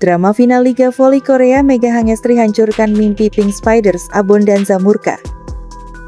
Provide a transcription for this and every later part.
Drama final Liga Voli Korea, Mega Hangestri hancurkan mimpi Pink Spiders, Abondanza murka.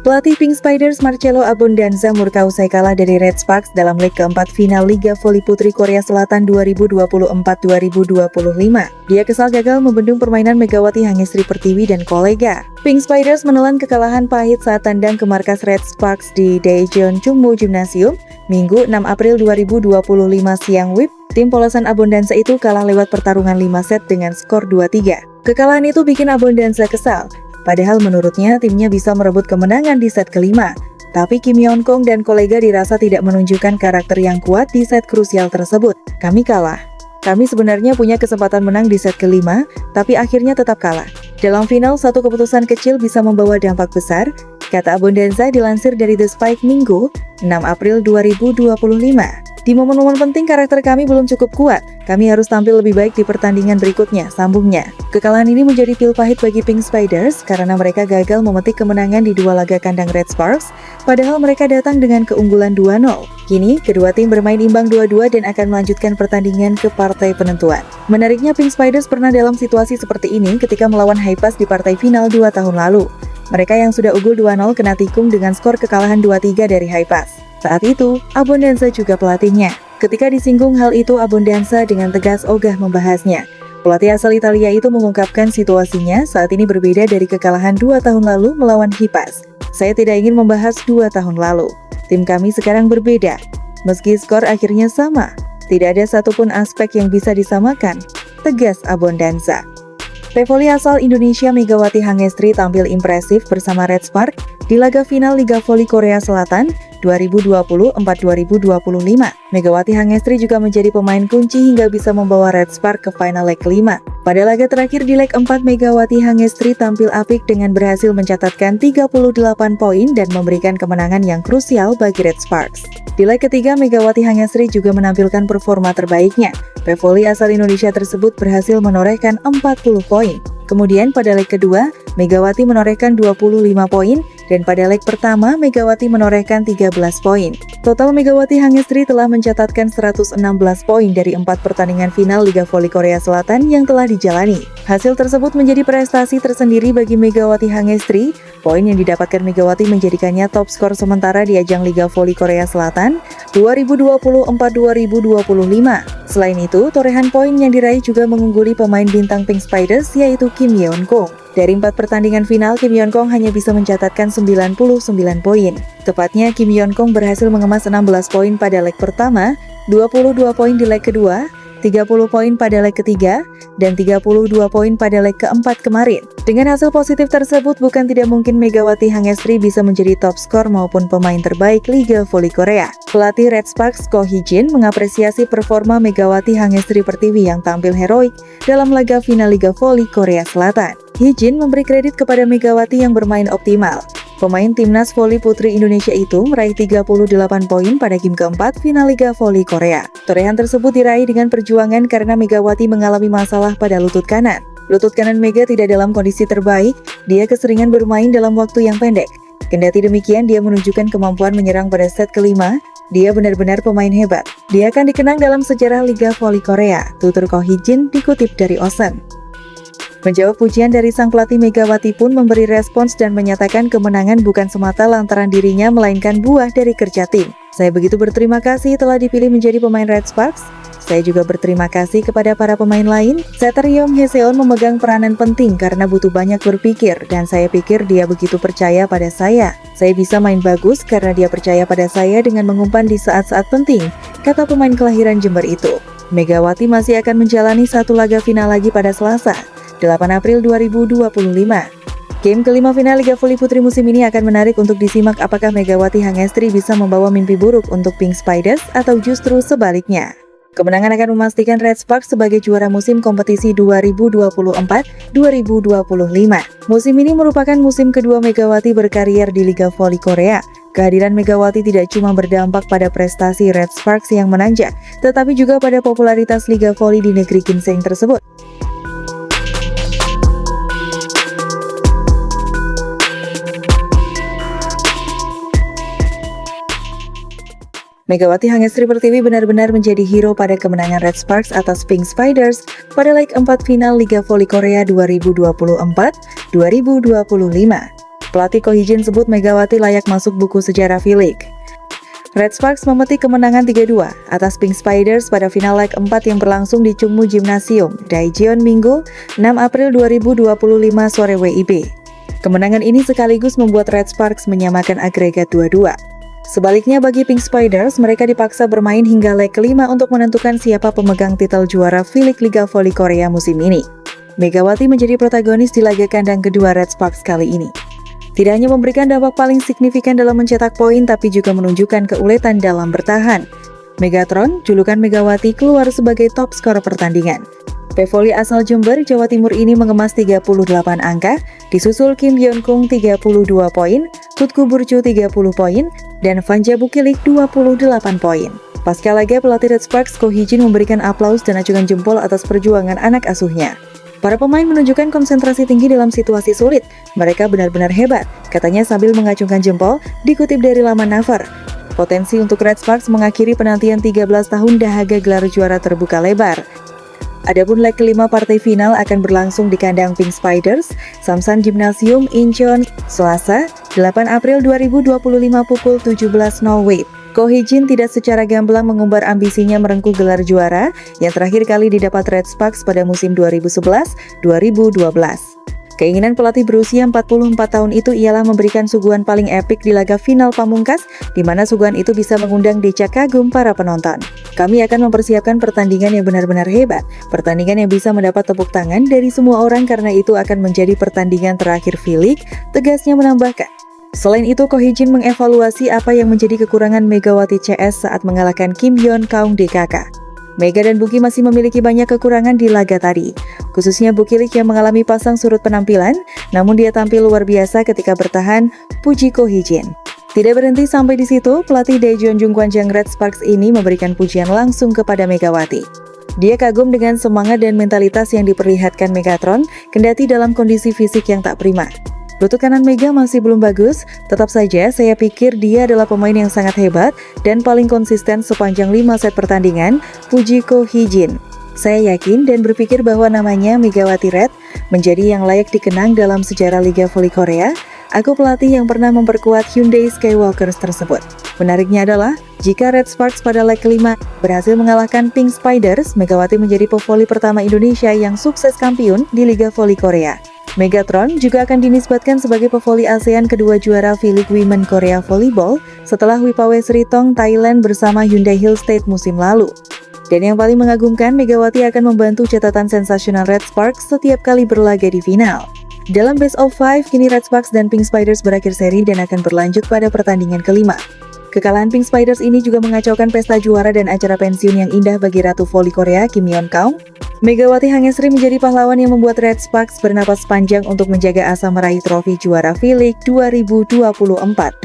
Pelatih Pink Spiders Marcelo Abondanza murka usai kalah dari Red Sparks dalam leg keempat final Liga Voli Putri Korea Selatan 2024-2025. Dia kesal gagal membendung permainan Megawati Hangestri Pertiwi dan kolega. Pink Spiders menelan kekalahan pahit saat tandang ke markas Red Sparks di Daejeon-chungmu Gymnasium, Minggu 6 April 2025 siang WIB. Tim polosan Abondanza itu kalah lewat pertarungan 5 set dengan skor 2-3. Kekalahan itu bikin Abondanza kesal. Padahal menurutnya timnya bisa merebut kemenangan di set kelima. Tapi Kim Yeon-kong dan kolega dirasa tidak menunjukkan karakter yang kuat di set krusial tersebut. Kami kalah. Kami sebenarnya punya kesempatan menang di set kelima, tapi akhirnya tetap kalah. Dalam final, satu keputusan kecil bisa membawa dampak besar, kata Abondanza dilansir dari The Spike Minggu, 6 April 2025. Di momen-momen penting karakter kami belum cukup kuat. Kami harus tampil lebih baik di pertandingan berikutnya, sambungnya. Kekalahan ini menjadi pil pahit bagi Pink Spiders karena mereka gagal memetik kemenangan di dua laga kandang Red Sparks, padahal mereka datang dengan keunggulan 2-0. Kini, kedua tim bermain imbang 2-2 dan akan melanjutkan pertandingan ke partai penentuan. Menariknya, Pink Spiders pernah dalam situasi seperti ini ketika melawan Haipas di partai final 2 tahun lalu. Mereka yang sudah unggul 2-0 kena tikung dengan skor kekalahan 2-3 dari Haipas. Saat itu, Abondanza juga pelatihnya. Ketika disinggung hal itu, Abondanza dengan tegas ogah membahasnya. Pelatih asal Italia itu mengungkapkan situasinya saat ini berbeda dari kekalahan 2 tahun lalu melawan Haipas. Saya tidak ingin membahas 2 tahun lalu. Tim kami sekarang berbeda. Meski skor akhirnya sama, tidak ada satupun aspek yang bisa disamakan, tegas Abondanza. Pevoli asal Indonesia Megawati Hangestri tampil impresif bersama Red Spark di laga final Liga Voli Korea Selatan 2024-2025. Megawati Hangestri juga menjadi pemain kunci hingga bisa membawa Red Spark ke final leg kelima. Pada laga terakhir di leg 4, Megawati Hangestri tampil apik dengan berhasil mencatatkan 38 poin dan memberikan kemenangan yang krusial bagi Red Sparks. Di leg ketiga, Megawati Hangestri juga menampilkan performa terbaiknya. Pevoli asal Indonesia tersebut berhasil menorehkan 40 poin. Kemudian pada leg kedua, Megawati menorehkan 25 poin, dan pada leg pertama, Megawati menorehkan 13 poin. Total Megawati Hangestri telah mencatatkan 116 poin dari 4 pertandingan final Liga Voli Korea Selatan yang telah dijalani. Hasil tersebut menjadi prestasi tersendiri bagi Megawati Hangestri. Poin yang didapatkan Megawati menjadikannya top skor sementara di ajang Liga Voli Korea Selatan 2024-2025. Selain itu, torehan poin yang diraih juga mengungguli pemain bintang Pink Spiders yaitu Kim Yeon-kong. Dari 4 pertandingan final, Kim Yeon-kong hanya bisa mencatatkan 99 poin. Tepatnya, Kim Yeon-kong berhasil mengemas 16 poin pada leg pertama, 22 poin di leg kedua, 30 poin pada leg ketiga, dan 32 poin pada leg keempat kemarin. Dengan hasil positif tersebut, bukan tidak mungkin Megawati Hangestri bisa menjadi top skor maupun pemain terbaik Liga Voli Korea. Pelatih Red Sparks Ko Hee-jin mengapresiasi performa Megawati Hangestri Pertiwi yang tampil heroik dalam laga final Liga Voli Korea Selatan. Hee-jin memberi kredit kepada Megawati yang bermain optimal. Pemain Timnas Voli Putri Indonesia itu meraih 38 poin pada game keempat final Liga Voli Korea. Torehan tersebut diraih dengan perjuangan karena Megawati mengalami masalah pada lutut kanan. Lutut kanan Mega tidak dalam kondisi terbaik, dia keseringan bermain dalam waktu yang pendek. Kendati demikian, dia menunjukkan kemampuan menyerang pada set kelima. Dia benar-benar pemain hebat. Dia akan dikenang dalam sejarah Liga Voli Korea, tutur Ko Hee-jin dikutip dari Osen. Menjawab pujian dari sang pelatih, Megawati pun memberi respons dan menyatakan kemenangan bukan semata lantaran dirinya melainkan buah dari kerja tim. Saya begitu berterima kasih telah dipilih menjadi pemain Red Sparks. Saya juga berterima kasih kepada para pemain lain. Setter Yeom Hae-seon memegang peranan penting karena butuh banyak berpikir dan saya pikir dia begitu percaya pada saya. Saya bisa main bagus karena dia percaya pada saya dengan mengumpan di saat-saat penting, kata pemain kelahiran Jember itu. Megawati masih akan menjalani satu laga final lagi pada Selasa, 8 April 2025. Game kelima final Liga Voli Putri musim ini akan menarik untuk disimak apakah Megawati Hangestri bisa membawa mimpi buruk untuk Pink Spiders atau justru sebaliknya. Kemenangan akan memastikan Red Sparks sebagai juara musim kompetisi 2024-2025. Musim ini merupakan musim kedua Megawati berkarier di Liga Voli Korea. Kehadiran Megawati tidak cuma berdampak pada prestasi Red Sparks yang menanjak, tetapi juga pada popularitas Liga Voli di negeri ginseng tersebut. Megawati Hangestri Pertiwi benar-benar menjadi hero pada kemenangan Red Sparks atas Pink Spiders pada leg 4 final Liga Voli Korea 2024-2025. Pelatih Ko Hee-jin sebut Megawati layak masuk buku sejarah V-League. Red Sparks memetik kemenangan 3-2 atas Pink Spiders pada final leg 4 yang berlangsung di Chungmu Gymnasium, Daejeon Minggu, 6 April 2025 sore WIB. Kemenangan ini sekaligus membuat Red Sparks menyamakan agregat 2-2. Sebaliknya bagi Pink Spiders, mereka dipaksa bermain hingga leg kelima untuk menentukan siapa pemegang titel juara V-League Liga Voli Korea musim ini. Megawati menjadi protagonis di laga kandang kedua Red Sparks kali ini. Tidak hanya memberikan dampak paling signifikan dalam mencetak poin, tapi juga menunjukkan keuletan dalam bertahan. Megatron, julukan Megawati, keluar sebagai top skor pertandingan. Pevoli asal Jember, Jawa Timur ini mengemas 38 angka, disusul Kim Yeon-kung 32 poin, Tutku Burcu 30 poin, dan Vanja Bukilik 28 poin. Pasca laga, pelatih Red Sparks Ko Hee-jin memberikan aplaus dan acungan jempol atas perjuangan anak asuhnya. Para pemain menunjukkan konsentrasi tinggi dalam situasi sulit. Mereka benar-benar hebat, katanya sambil mengacungkan jempol, dikutip dari laman Naver. Potensi untuk Red Sparks mengakhiri penantian 13 tahun dahaga gelar juara terbuka lebar. Adapun leg kelima partai final akan berlangsung di kandang Pink Spiders, Samsan Gymnasium, Incheon, Selasa, 8 April 2025 pukul 17.00 WIB. Ko Hee-jin tidak secara gamblang mengumbar ambisinya merengkuh gelar juara yang terakhir kali didapat Red Sparks pada musim 2011-2012. Keinginan pelatih berusia 44 tahun itu ialah memberikan suguhan paling epik di laga final pamungkas, di mana suguhan itu bisa mengundang decak kagum para penonton. Kami akan mempersiapkan pertandingan yang benar-benar hebat, pertandingan yang bisa mendapat tepuk tangan dari semua orang karena itu akan menjadi pertandingan terakhir V-League, tegasnya menambahkan. Selain itu, Ko Hee-jin mengevaluasi apa yang menjadi kekurangan Megawati CS saat mengalahkan Kim Yeon-kung DKK. Mega dan Buki masih memiliki banyak kekurangan di laga tadi, khususnya Bukilik yang mengalami pasang surut penampilan, namun dia tampil luar biasa ketika bertahan, puji Ko Hee-jin. Tidak berhenti sampai di situ, pelatih Daejeon Jungkwanjang Red Sparks ini memberikan pujian langsung kepada Megawati. Dia kagum dengan semangat dan mentalitas yang diperlihatkan Megatron, kendati dalam kondisi fisik yang tak prima. Lutut kanan Mega masih belum bagus, tetap saja saya pikir dia adalah pemain yang sangat hebat dan paling konsisten sepanjang 5 set pertandingan, puji Ko Hee-jin. Saya yakin dan berpikir bahwa namanya Megawati Red menjadi yang layak dikenang dalam sejarah Liga Voli Korea. Aku pelatih yang pernah memperkuat Hyundai Skywalkers tersebut. Menariknya adalah, jika Red Sparks pada leg kelima berhasil mengalahkan Pink Spiders, Megawati menjadi pevoli pertama Indonesia yang sukses kampiun di Liga Voli Korea. Megatron juga akan dinisbatkan sebagai pevoli ASEAN kedua juara V-League Women Korea Volleyball setelah Wipawe Sritong Thailand bersama Hyundai Hill State musim lalu. Dan yang paling mengagumkan, Megawati akan membantu catatan sensasional Red Sparks setiap kali berlaga di final. Dalam Best of 5, kini Red Sparks dan Pink Spiders berakhir seri dan akan berlanjut pada pertandingan kelima. Kekalahan Pink Spiders ini juga mengacaukan pesta juara dan acara pensiun yang indah bagi Ratu Voli Korea Kim Yeon-kung. Megawati Hangestri menjadi pahlawan yang membuat Red Sparks bernapas panjang untuk menjaga asa meraih trofi juara V-League 2024-2025.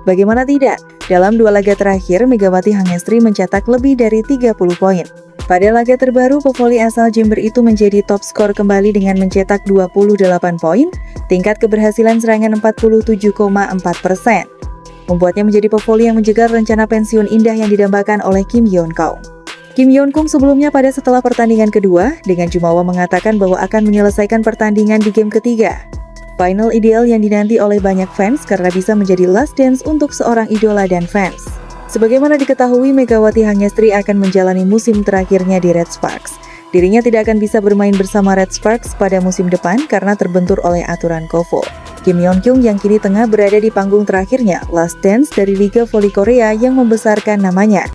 Bagaimana tidak? Dalam 2 laga terakhir, Megawati Hangestri mencetak lebih dari 30 poin. Pada laga terbaru, pevoli asal Jember itu menjadi top skor kembali dengan mencetak 28 poin, tingkat keberhasilan serangan 47,4%. Membuatnya menjadi pevoli yang menjegal rencana pensiun indah yang didambakan oleh Kim Yeon-kung. Kim Yeon-kung sebelumnya pada setelah pertandingan kedua, dengan jumawa mengatakan bahwa akan menyelesaikan pertandingan di game ketiga. Final ideal yang dinanti oleh banyak fans karena bisa menjadi last dance untuk seorang idola dan fans. Sebagaimana diketahui, Megawati Hangestri akan menjalani musim terakhirnya di Red Sparks. Dirinya tidak akan bisa bermain bersama Red Sparks pada musim depan karena terbentur oleh aturan KOVO. Kim Yeon-kung yang kini tengah berada di panggung terakhirnya, last dance dari Liga Voli Korea yang membesarkan namanya.